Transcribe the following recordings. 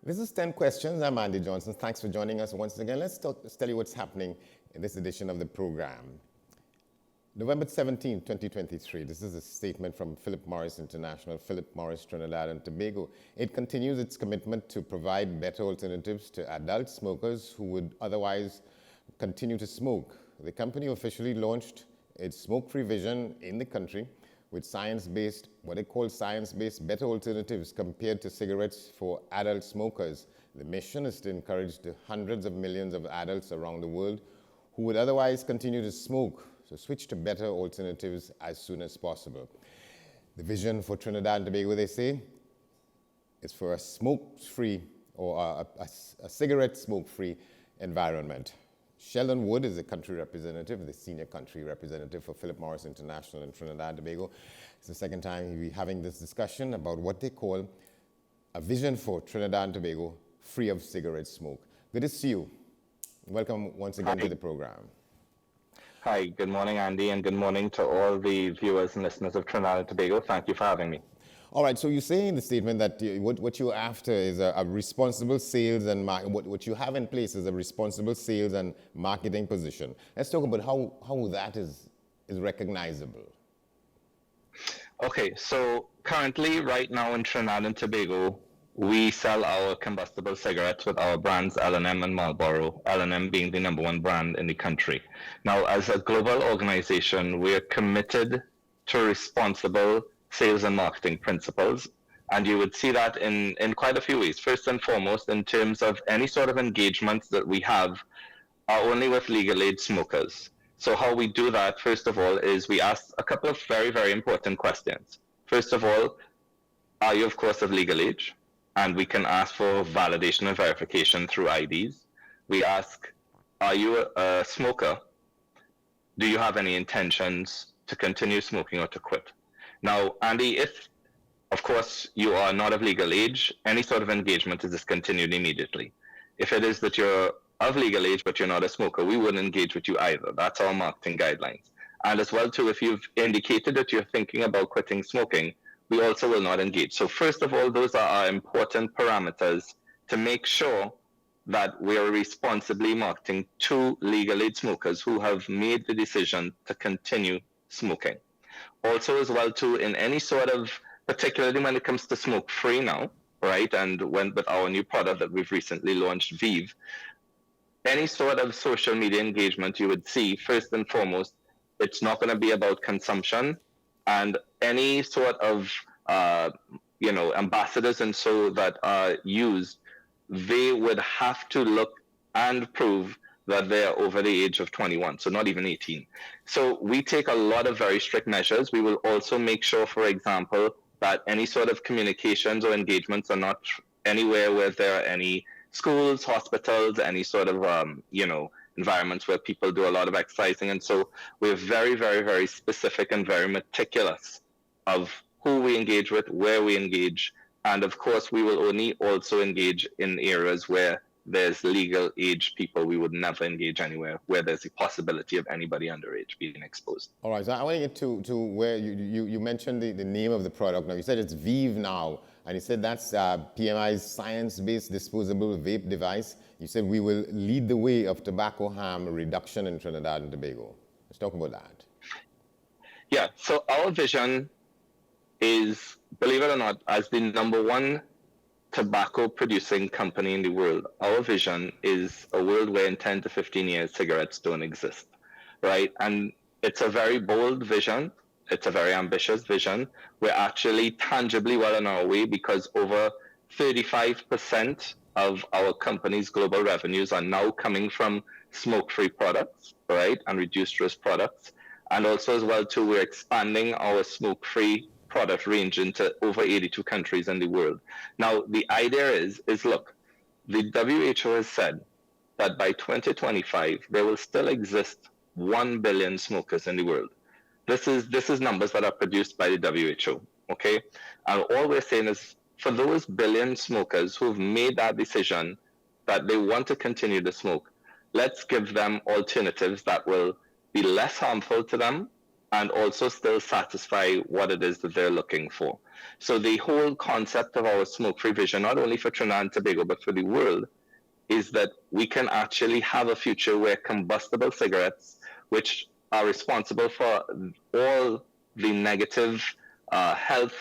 This is 10 Questions. I'm Andy Johnson. Thanks for joining us once again. Let's tell you what's happening in this edition of the program. November 17, 2023. This is a statement from Philip Morris International, Philip Morris Trinidad and Tobago. It continues its commitment to provide better alternatives to adult smokers who would otherwise continue to smoke. The company officially launched its smoke-free vision in the country with science-based, what they call science-based better alternatives compared to cigarettes for adult smokers. The mission is to encourage the hundreds of millions of adults around the world who would otherwise continue to smoke, so switch to better alternatives as soon as possible. The vision for Trinidad and Tobago, they say, is for a smoke-free or a cigarette smoke-free environment. Sheldon Wood is the country representative, the senior country representative for Philip Morris International in Trinidad and Tobago. It's the second time we'll be having this discussion about what they call a vision for Trinidad and Tobago free of cigarette smoke. Good to see you. Welcome once again to the program. Hi, good morning, Andy, and good morning to all the viewers and listeners of Trinidad and Tobago. Thank you for having me. All right, so you say in the statement that what you're after is a responsible sales and what you have in place is a responsible sales and marketing position. Let's talk about how that is recognizable. Okay, so currently, right now in Trinidad and Tobago, we sell our combustible cigarettes with our brands L&M and Marlboro, L&M being the #1 brand in the country. Now, as a global organization, we are committed to responsible sales and marketing principles. And you would see that in quite a few ways. First and foremost, in terms of any sort of engagements that we have are only with legal age smokers. So how we do that, first of all, is we ask a couple of very, very important questions. First of all, are you, of course, of legal age? And we can ask for validation and verification through IDs. We ask, are you a smoker? Do you have any intentions to continue smoking or to quit? Now, Andy, if, of course, you are not of legal age, any sort of engagement is discontinued immediately. If it is that you're of legal age, but you're not a smoker, we wouldn't engage with you either. That's our marketing guidelines. And as well, too, if you've indicated that you're thinking about quitting smoking, we also will not engage. So first of all, those are our important parameters to make sure that we are responsibly marketing to legal age smokers who have made the decision to continue smoking. Also, as well, too, in any sort of, particularly when it comes to smoke-free now, right, and when with our new product that we've recently launched, Vive, any sort of social media engagement you would see, first and foremost, it's not going to be about consumption, and any sort of, ambassadors and so that are used, they would have to look and prove that they are over the age of 21, so not even 18. So we take a lot of very strict measures. We will also make sure, for example, that any sort of communications or engagements are not anywhere where there are any schools, hospitals, any sort of, environments where people do a lot of exercising. And so we're very, very, very specific and very meticulous of who we engage with, where we engage. And of course, we will only also engage in areas where there's legal age people. We would never engage anywhere where there's a possibility of anybody underage being exposed. All right, so I want to get to where you mentioned the name of the product. Now, you said it's Vive now, and you said that's PMI's science-based disposable vape device. You said we will lead the way of tobacco harm reduction in Trinidad and Tobago. Let's talk about that. Yeah, so our vision is, believe it or not, as the #1 tobacco producing company in the world, our vision is a world where in 10 to 15 years cigarettes don't exist, right? And it's a very bold vision. It's a very ambitious vision. We're actually tangibly well on our way because over 35% of our company's global revenues are now coming from smoke-free products, right? And reduced risk products. And also as well too, we're expanding our smoke-free product range into over 82 countries in the world. Now, the idea is look, the WHO has said that by 2025, there will still exist 1 billion smokers in the world. This is numbers that are produced by the WHO, okay? And all we're saying is for those billion smokers who've made that decision that they want to continue to smoke, let's give them alternatives that will be less harmful to them and also still satisfy what it is that they're looking for. So the whole concept of our smoke-free vision, not only for Trinidad and Tobago, but for the world, is that we can actually have a future where combustible cigarettes, which are responsible for all the negative health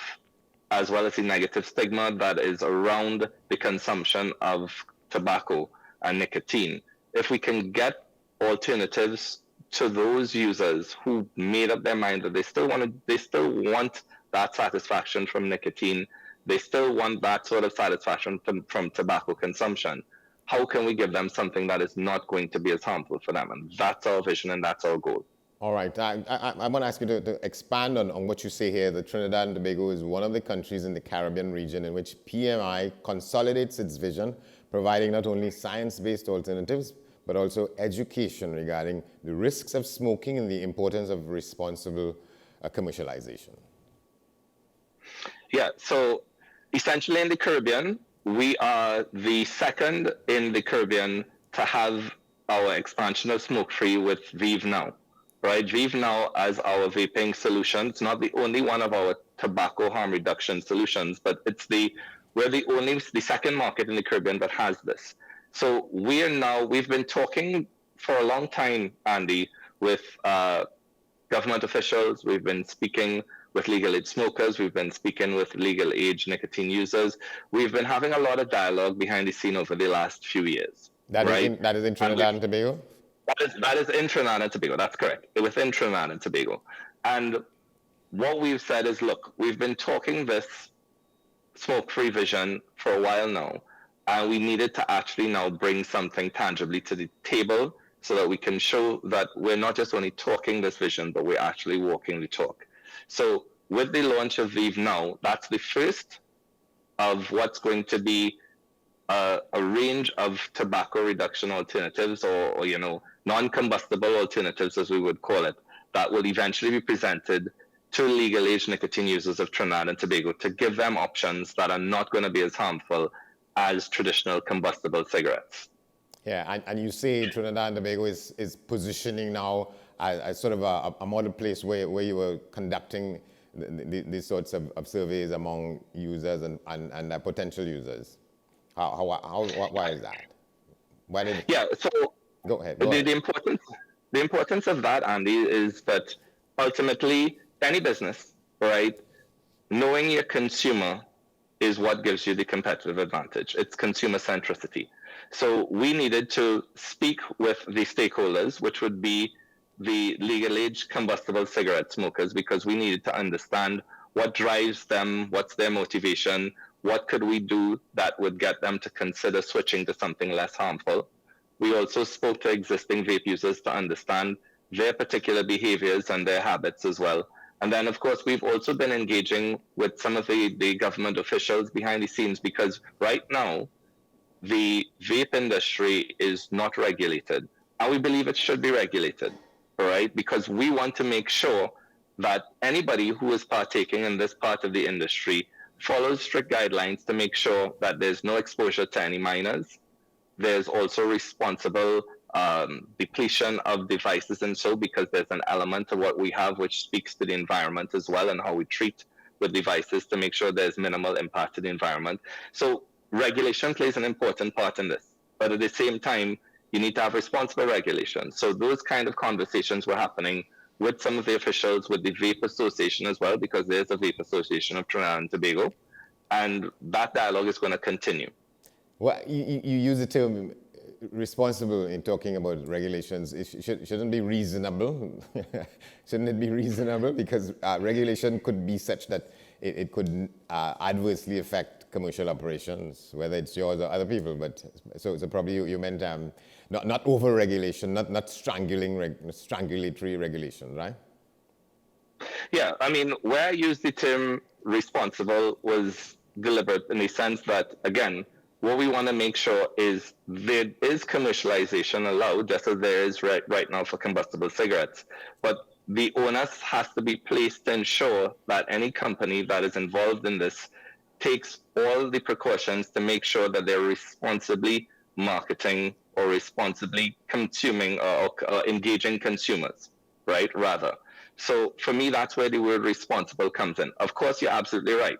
as well as the negative stigma that is around the consumption of tobacco and nicotine. If we can get alternatives to those users who made up their mind that they still want that satisfaction from nicotine, they still want that sort of satisfaction from tobacco consumption, how can we give them something that is not going to be as harmful for them? And that's our vision and that's our goal. All right. I want to ask you to expand on what you say here, that Trinidad and Tobago is one of the countries in the Caribbean region in which PMI consolidates its vision, providing not only science-based alternatives, but also education regarding the risks of smoking and the importance of responsible commercialization. Yeah, so essentially in the Caribbean, we are the second in the Caribbean to have our expansion of smoke-free with Vive Now. Right, Vive Now as our vaping solution. It's not the only one of our tobacco harm reduction solutions, but we're the second market in the Caribbean that has this. So we've been talking for a long time, Andy, with government officials. We've been speaking with legal age smokers. We've been speaking with legal age nicotine users. We've been having a lot of dialogue behind the scene over the last few years. That is in Trinidad and Tobago? That is in Trinidad and Tobago. That's correct. Within Trinidad and Tobago. And what we've said is, look, we've been talking this smoke-free vision for a while now, and we needed to actually now bring something tangibly to the table so that we can show that we're not just only talking this vision, but we're actually walking the talk. So with the launch of Vive Now, that's the first of what's going to be a range of tobacco reduction alternatives, or non-combustible alternatives, as we would call it, that will eventually be presented to legal age nicotine users of Trinidad and Tobago to give them options that are not going to be as harmful as traditional combustible cigarettes. Yeah, and you say Trinidad and Tobago is positioning now as sort of a model place where you were conducting these sorts of surveys among users and potential users. Why is that? Why did? Yeah. So go ahead. The importance of that, Andy, is that ultimately any business, right, knowing your consumer is what gives you the competitive advantage. It's consumer centricity. So we needed to speak with the stakeholders, which would be the legal age combustible cigarette smokers, because we needed to understand what drives them, what's their motivation, what could we do that would get them to consider switching to something less harmful. We also spoke to existing vape users to understand their particular behaviors and their habits as well. And then, of course, we've also been engaging with some of the government officials behind the scenes, because right now, the vape industry is not regulated. And we believe it should be regulated, all right? Because we want to make sure that anybody who is partaking in this part of the industry follows strict guidelines to make sure that there's no exposure to any minors. There's also responsible depletion of devices, and so, because there's an element of what we have which speaks to the environment as well, and how we treat with devices to make sure there's minimal impact to the environment. So regulation plays an important part in this, but at the same time, you need to have responsible regulation. So those kind of conversations were happening with some of the officials, with the Vape Association as well, because there's a Vape Association of Trinidad and Tobago, and that dialogue is going to continue. Well, you use the term responsible in talking about regulations. It shouldn't be reasonable. Shouldn't it be reasonable? Because regulation could be such that it could adversely affect commercial operations, whether it's yours or other people. But so probably you meant not over-regulation, not strangulatory regulation, right? Yeah, I mean, where I used the term responsible was deliberate in the sense that, again, what we want to make sure is there is commercialization allowed, just as there is right now for combustible cigarettes. But the onus has to be placed to ensure that any company that is involved in this takes all the precautions to make sure that they're responsibly marketing or responsibly consuming or engaging consumers, right? Rather. So for me, that's where the word responsible comes in. Of course, you're absolutely right.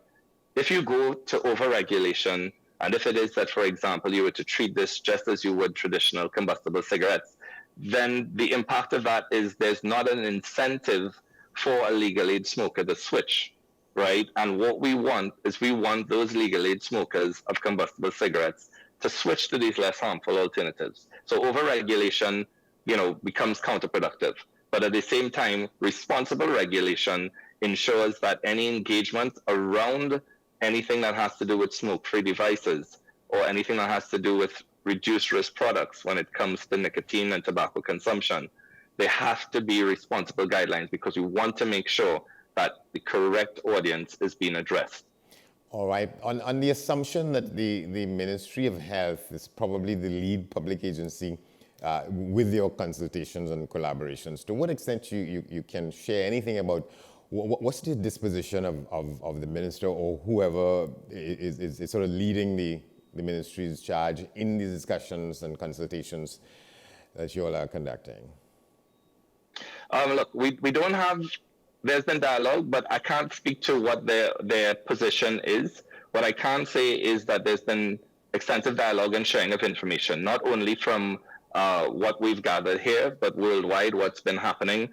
If you go to overregulation, and if it is that, for example, you were to treat this just as you would traditional combustible cigarettes, then the impact of that is there's not an incentive for a legal age smoker to switch, right? And what we want is we want those legal age smokers of combustible cigarettes to switch to these less harmful alternatives. So overregulation, becomes counterproductive. But at the same time, responsible regulation ensures that any engagement around anything that has to do with smoke-free devices or anything that has to do with reduced risk products when it comes to nicotine and tobacco consumption, there have to be responsible guidelines because we want to make sure that the correct audience is being addressed. All right. On the assumption that the Ministry of Health is probably the lead public agency with your consultations and collaborations, to what extent you can share anything about what's the disposition of the minister or whoever is sort of leading the ministry's charge in these discussions and consultations that you all are conducting? Look, we don't have, there's been dialogue, but I can't speak to what their position is. What I can say is that there's been extensive dialogue and sharing of information, not only from what we've gathered here, but worldwide, what's been happening.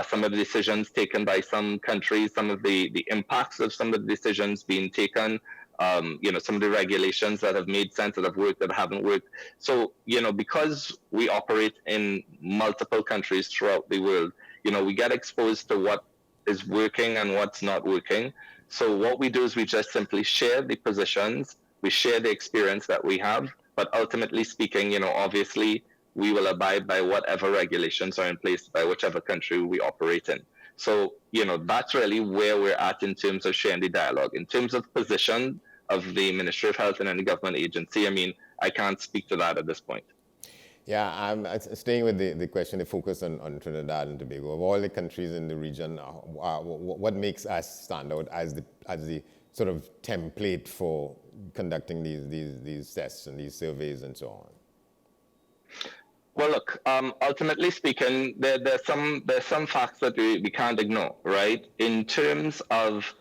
Some of the decisions taken by some countries, some of the impacts of some of the decisions being taken, some of the regulations that have made sense, that have worked, that haven't worked. So, because we operate in multiple countries throughout the world, we get exposed to what is working and what's not working. So what we do is we just simply share the positions, we share the experience that we have, but ultimately speaking, obviously, we will abide by whatever regulations are in place by whichever country we operate in. So, that's really where we're at in terms of sharing the dialogue. In terms of position of the Ministry of Health and any government agency, I can't speak to that at this point. Yeah, I'm staying with the question, the focus on Trinidad and Tobago. Of all the countries in the region, what makes us stand out as the sort of template for conducting these tests and these surveys and so on? Well, look, ultimately speaking, there's some facts that we can't ignore, right? In terms of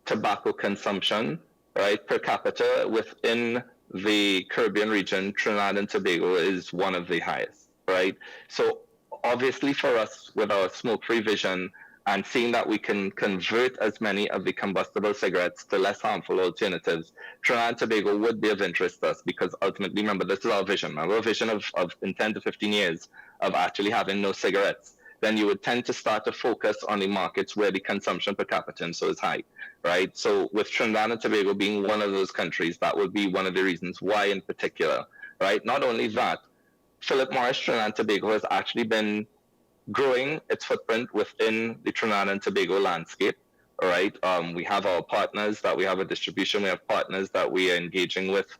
tobacco consumption, right, per capita within the Caribbean region, Trinidad and Tobago is one of the highest, right? So obviously for us, with our smoke-free vision and seeing that we can convert as many of the combustible cigarettes to less harmful alternatives, Trinidad and Tobago would be of interest to us because ultimately, remember, this is our vision. Our vision of in 10 to 15 years of actually having no cigarettes. Then you would tend to start to focus on the markets where the consumption per capita and so is high, right? So with Trinidad and Tobago being one of those countries, that would be one of the reasons why in particular, right? Not only that, Philip Morris Trinidad and Tobago has actually been growing its footprint within the Trinidad and Tobago landscape, all right? We have our partners that we have a distribution, we have partners that we are engaging with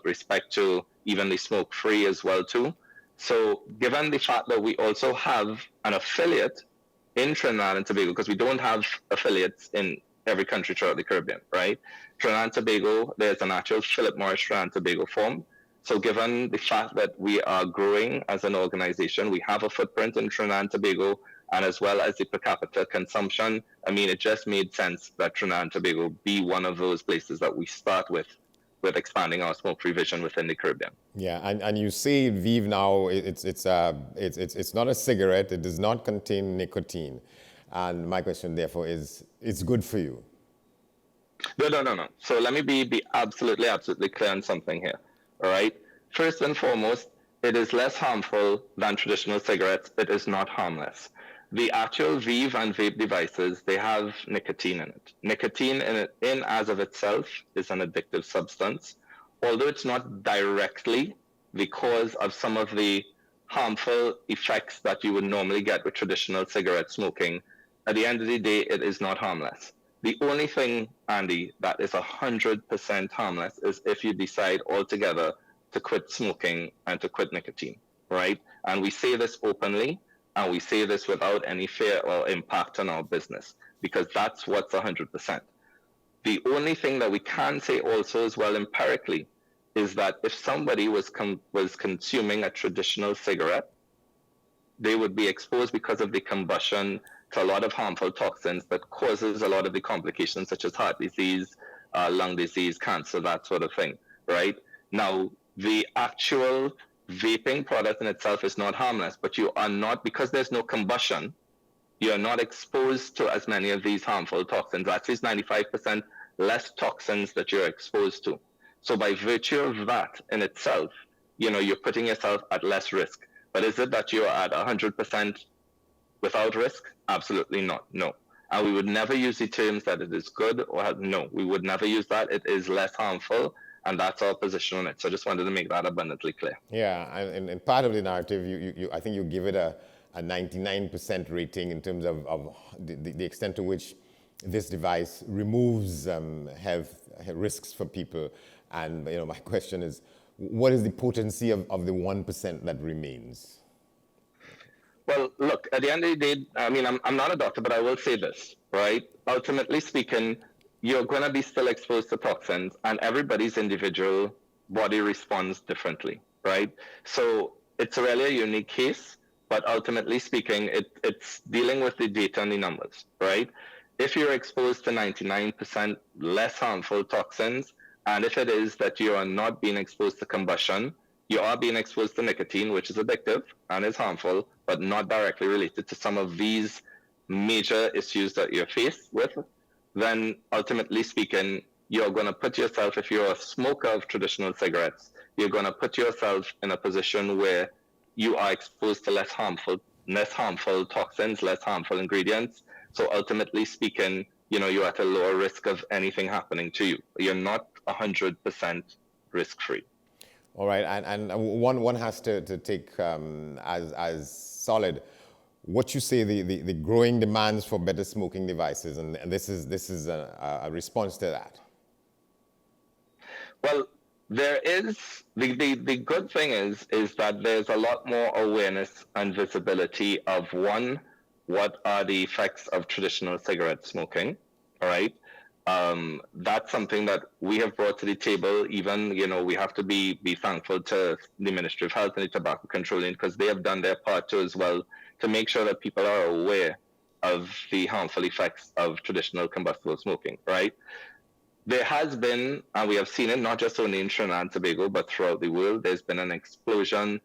respect to even the smoke-free as well too. So given the fact that we also have an affiliate in Trinidad and Tobago, because we don't have affiliates in every country throughout the Caribbean, right? Trinidad and Tobago, there's an actual Philip Morris Trinidad and Tobago form. So given the fact that we are growing as an organization, we have a footprint in Trinidad and Tobago, and as well as the per capita consumption, it just made sense that Trinidad and Tobago be one of those places that we start with expanding our smoke-free vision within the Caribbean. Yeah, and you say Vive now, it's not a cigarette, it does not contain nicotine. And my question therefore is, it's good for you? No. So let me be absolutely clear on something here, all right? First and foremost, it is less harmful than traditional cigarettes. It is not harmless. The actual Vive and vape devices, they have nicotine in it. Nicotine in as of itself is an addictive substance. Although it's not directly the cause of some of the harmful effects that you would normally get with traditional cigarette smoking, at the end of the day, it is not harmless. The only thing, Andy, that is 100% harmless is if you decide altogether to quit smoking and to quit nicotine, right? And we say this openly, and we say this without any fear or impact on our business, because that's what's 100%. The only thing that we can say also as well empirically is that if somebody was consuming a traditional cigarette, they would be exposed because of the combustion to a lot of harmful toxins that causes a lot of the complications such as heart disease, lung disease, cancer, that sort of thing, right? Now, the actual vaping product in itself is not harmless, but you are not, because there's no combustion, you're not exposed to as many of these harmful toxins. Actually, it's 95% less toxins that you're exposed to. So by virtue of that in itself, you're putting yourself at less risk. But is it that you're at 100% without risk? Absolutely not. No. And we would never use the terms that it is good or no. We would never use that. It is less harmful, and that's our position on it. So I just wanted to make that abundantly clear. Yeah, and part of the narrative, I think you give it a 99% rating in terms of the extent to which this device removes health risks for people. And my question is, what is the potency of the 1% that remains? Well, look, at the end of the day, I mean, I'm not a doctor, but I will say this, right? Ultimately speaking, you're going to be still exposed to toxins, and everybody's individual body responds differently, right? So it's really a unique case, but ultimately speaking, it's dealing with the data and the numbers, right? If you're exposed to 99% less harmful toxins, and if it is that you are not being exposed to combustion, you are being exposed to nicotine, which is addictive and is harmful, but not directly related to some of these major issues that you're faced with, then ultimately speaking, you're going to put yourself, if you're a smoker of traditional cigarettes, you're going to put yourself in a position where you are exposed to less harmful toxins, less harmful ingredients. So ultimately speaking, you're at a lower risk of anything happening to you. You're not 100% risk-free. All right, and one has to take as solid what you say the growing demands for better smoking devices, and this is a response to that. Well, there is the good thing is that there's a lot more awareness and visibility of what are the effects of traditional cigarette smoking, all right? That's something that we have brought to the table. Even, we have to be thankful to the Ministry of Health and the Tobacco Controlling, because they have done their part too as well to make sure that people are aware of the harmful effects of traditional combustible smoking, right? There has been, and we have seen it not just only in Trinidad and Tobago, but throughout the world, there's been an explosion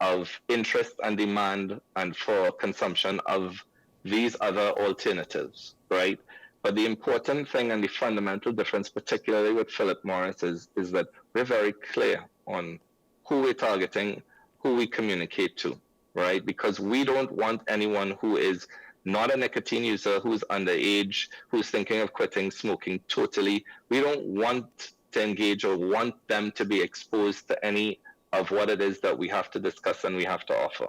of interest and demand and for consumption of these other alternatives, right? But the important thing and the fundamental difference, particularly with Philip Morris, is that we're very clear on who we're targeting, who we communicate to, right? Because we don't want anyone who is not a nicotine user, who's underage, who's thinking of quitting smoking totally. We don't want to engage or want them to be exposed to any of what it is that we have to discuss and we have to offer,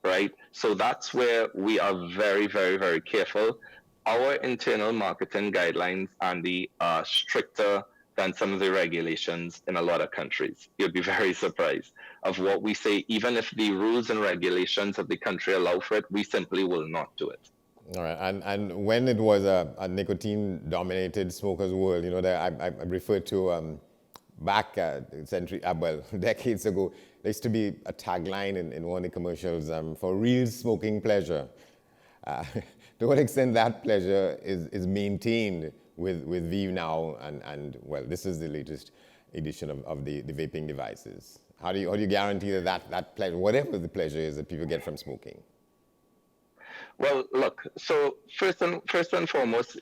right? So that's where we are very, very, very careful. Our internal marketing guidelines, Andy, are stricter than some of the regulations in a lot of countries. You'd be very surprised of what we say. Even if the rules and regulations of the country allow for it, we simply will not do it. All right, and when it was a nicotine-dominated smokers' world, I referred to back decades ago, there used to be a tagline in one of the commercials for real smoking pleasure. To what extent that pleasure is maintained with VEEV now, and well, this is the latest edition of the vaping devices. How do you guarantee that pleasure, whatever the pleasure is that people get from smoking? Well, look, so first and foremost,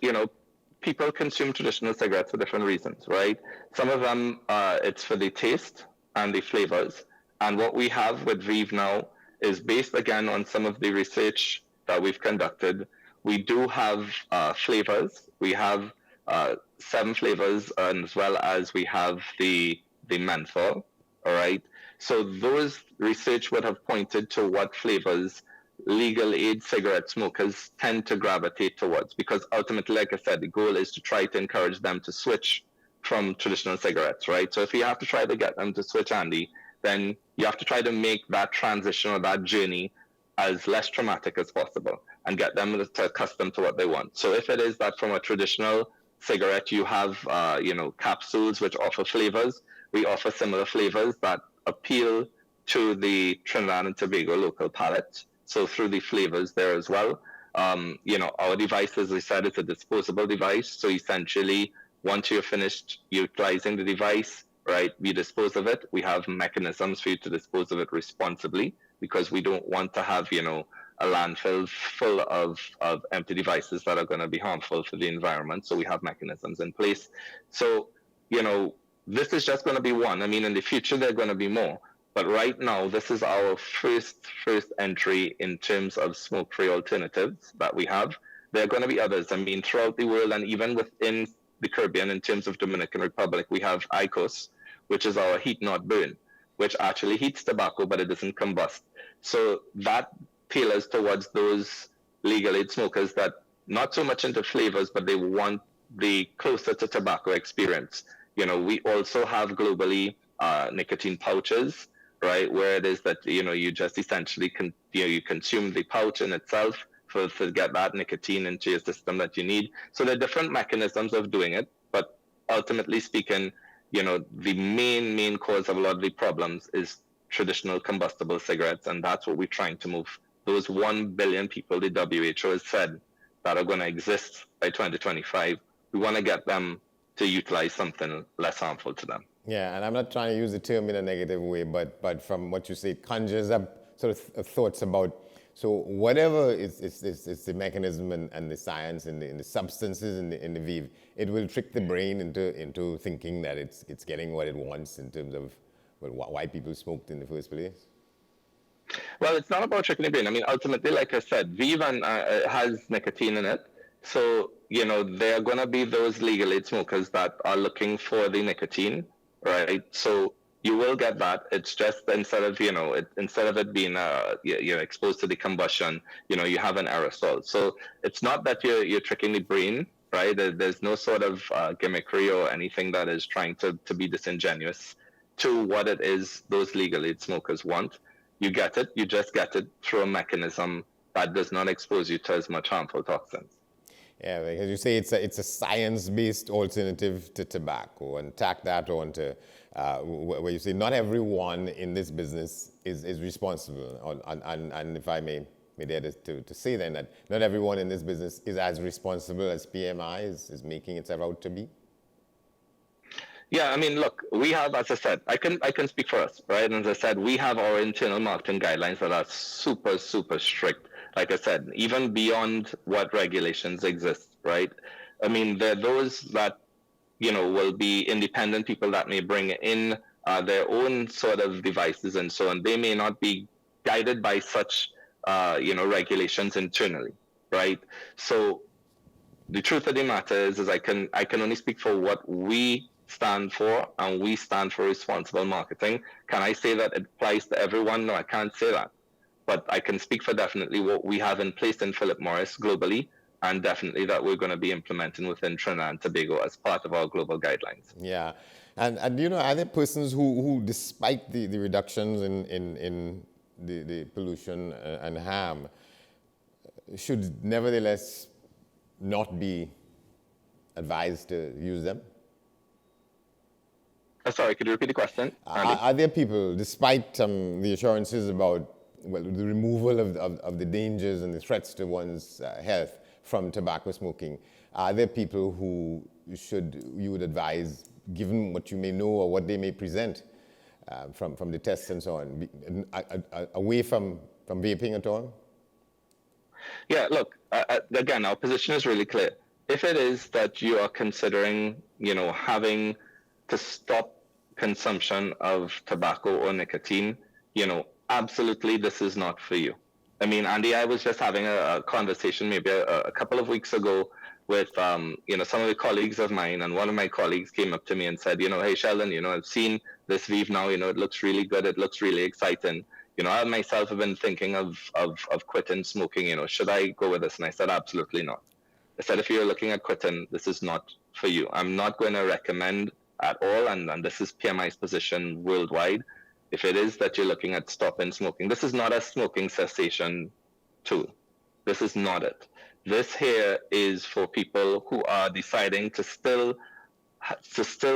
people consume traditional cigarettes for different reasons, right? Some of them, it's for the taste and the flavors. And what we have with VEEV now is based, again, on some of the research that we've conducted. We do have flavors. We have 7 flavors, as well as we have the menthol, all right? So those research would have pointed to what flavors legal age cigarette smokers tend to gravitate towards, because ultimately, like I said, the goal is to try to encourage them to switch from traditional cigarettes, right? So if you have to try to get them to switch, Andy, then you have to try to make that transition or that journey as less traumatic as possible and get them to accustom to what they want. So if it is that from a traditional cigarette you have capsules which offer flavors, we offer similar flavors that appeal to the Trinidad and Tobago local palate. So through the flavors there as well. Our device, as I said, is a disposable device. So essentially, once you're finished utilizing the device, right, we dispose of it. We have mechanisms for you to dispose of it responsibly because we don't want to have, a landfill full of empty devices that are going to be harmful for the environment. So we have mechanisms in place. So, this is just going to be one. I mean, in the future, there are going to be more. But right now, this is our first entry in terms of smoke-free alternatives that we have. There are going to be others. I mean, throughout the world and even within the Caribbean, in terms of Dominican Republic, we have IQOS, which is our heat not burn, which actually heats tobacco, but it doesn't combust. So that tailors towards those legal age smokers that not so much into flavors, but they want the closer to tobacco experience. We also have globally nicotine pouches, right? Where it is that, you just essentially you consume the pouch in itself to get that nicotine into your system that you need. So there are different mechanisms of doing it, but ultimately speaking, the main cause of a lot of the problems is traditional combustible cigarettes, and that's what we're trying to move. Those 1 billion people the WHO has said that are going to exist by 2025, we want to get them to utilize something less harmful to them. Yeah, and I'm not trying to use the term in a negative way, but from what you say, it conjures up sort of thoughts about, so whatever is the mechanism and the science and the substances in the VEEV, it will trick the brain into thinking that it's getting what it wants in terms of why people smoked in the first place. Well, it's not about tricking the brain. I mean, ultimately, like I said, VEEV has nicotine in it. So, there are going to be those legal age smokers that are looking for the nicotine, right? So you will get that. It's just instead of it being you're exposed to the combustion, you have an aerosol. So it's not that you're tricking the brain, right? There's no sort of gimmickry or anything that is trying to be disingenuous to what it is those legal age smokers want. You get it. You just get it through a mechanism that does not expose you to as much harmful toxins. Yeah, because you say it's a science-based alternative to tobacco, and tack that on to where you say not everyone in this business is responsible. And if I may dare to say then that not everyone in this business is as responsible as PMI is making itself out to be. Yeah, I mean, look, we have, as I said, I can speak for us, right? And as I said, we have our internal marketing guidelines that are super strict. Like I said, even beyond what regulations exist, right? I mean, there are those that, will be independent people that may bring in their own sort of devices and so on. They may not be guided by such, regulations internally, right? So the truth of the matter is I can only speak for what we stand for, and we stand for responsible marketing. Can I say that it applies to everyone? No, I can't say that. But I can speak for definitely what we have in place in Philip Morris globally, and definitely that we're going to be implementing within Trinidad and Tobago as part of our global guidelines. Yeah. And are there persons who despite the reductions in the pollution and harm, should nevertheless not be advised to use them? Sorry, could you repeat the question? Are there people, despite the assurances about the removal of the dangers and the threats to one's health from tobacco smoking, are there people who you would advise, given what you may know or what they may present from the tests and so on, away from vaping at all? Yeah, look, again, our position is really clear. If it is that you are considering, having to stop consumption of tobacco or nicotine, absolutely this is not for you. I mean, Andy, I was just having a conversation maybe a couple of weeks ago with, some of the colleagues of mine, and one of my colleagues came up to me and said, hey, Sheldon, I've seen this VEEV now, it looks really good, it looks really exciting. I myself have been thinking of quitting smoking, should I go with this? And I said, absolutely not. I said, if you're looking at quitting, this is not for you. I'm not going to recommend at all, and this is PMI's position worldwide. If it is that you're looking at stopping smoking, this is not a smoking cessation tool. This is not it. This here is for people who are deciding to still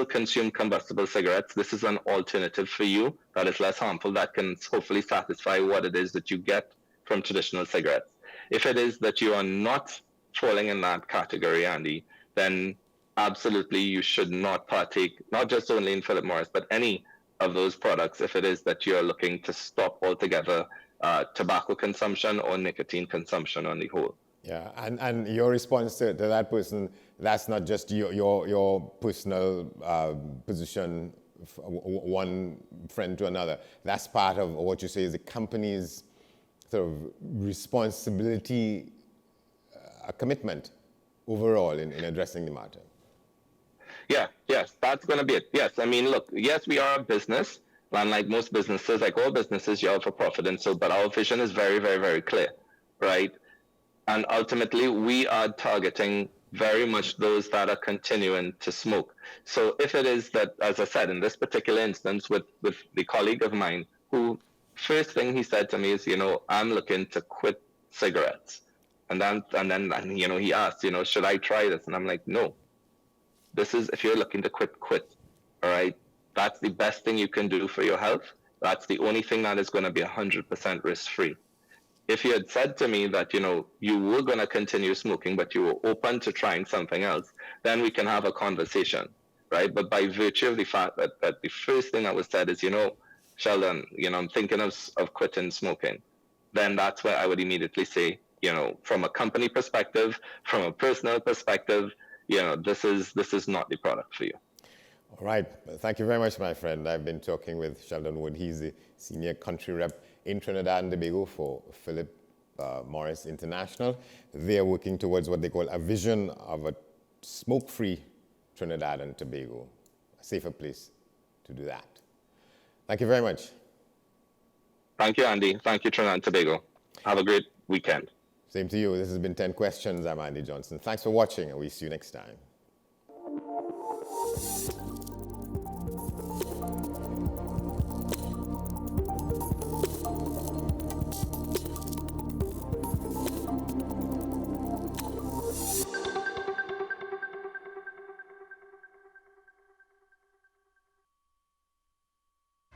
consume combustible cigarettes. This is an alternative for you that is less harmful, that can hopefully satisfy what it is that you get from traditional cigarettes. If it is that you are not falling in that category, Andy, then absolutely you should not partake, not just only in Philip Morris, but any of those products if it is that you're looking to stop altogether tobacco consumption or nicotine consumption on the whole. Yeah, and your response to that person, that's not just your personal position, one friend to another. That's part of what you say is the company's sort of responsibility, a commitment overall in addressing the matter. Yeah, yes, that's going to be it. Yes, I mean, look, yes, we are a business, and like most businesses, like all businesses, you're out for profit, and so, but our vision is very, very, very clear, right? And ultimately, we are targeting very much those that are continuing to smoke. So if it is that, as I said, in this particular instance with the colleague of mine, who first thing he said to me is, I'm looking to quit cigarettes. And then he asked, should I try this? And I'm like, no. This is, if you're looking to quit. All right. That's the best thing you can do for your health. That's the only thing that is going to be 100% risk free. If you had said to me that, you were going to continue smoking, but you were open to trying something else, then we can have a conversation, right? But by virtue of the fact that the first thing that was said is, Sheldon, I'm thinking of quitting smoking, then that's where I would immediately say, from a company perspective, from a personal perspective, this is not the product for you. All right. Thank you very much, my friend. I've been talking with Sheldon Wood. He's the senior country rep in Trinidad and Tobago for Philip Morris International. They're working towards what they call a vision of a smoke-free Trinidad and Tobago, a safer place to do that. Thank you very much. Thank you, Andy. Thank you, Trinidad and Tobago. Have a great weekend. Same to you. This has been 10 Questions. I'm Andy Johnson. Thanks for watching, and we'll see you next time.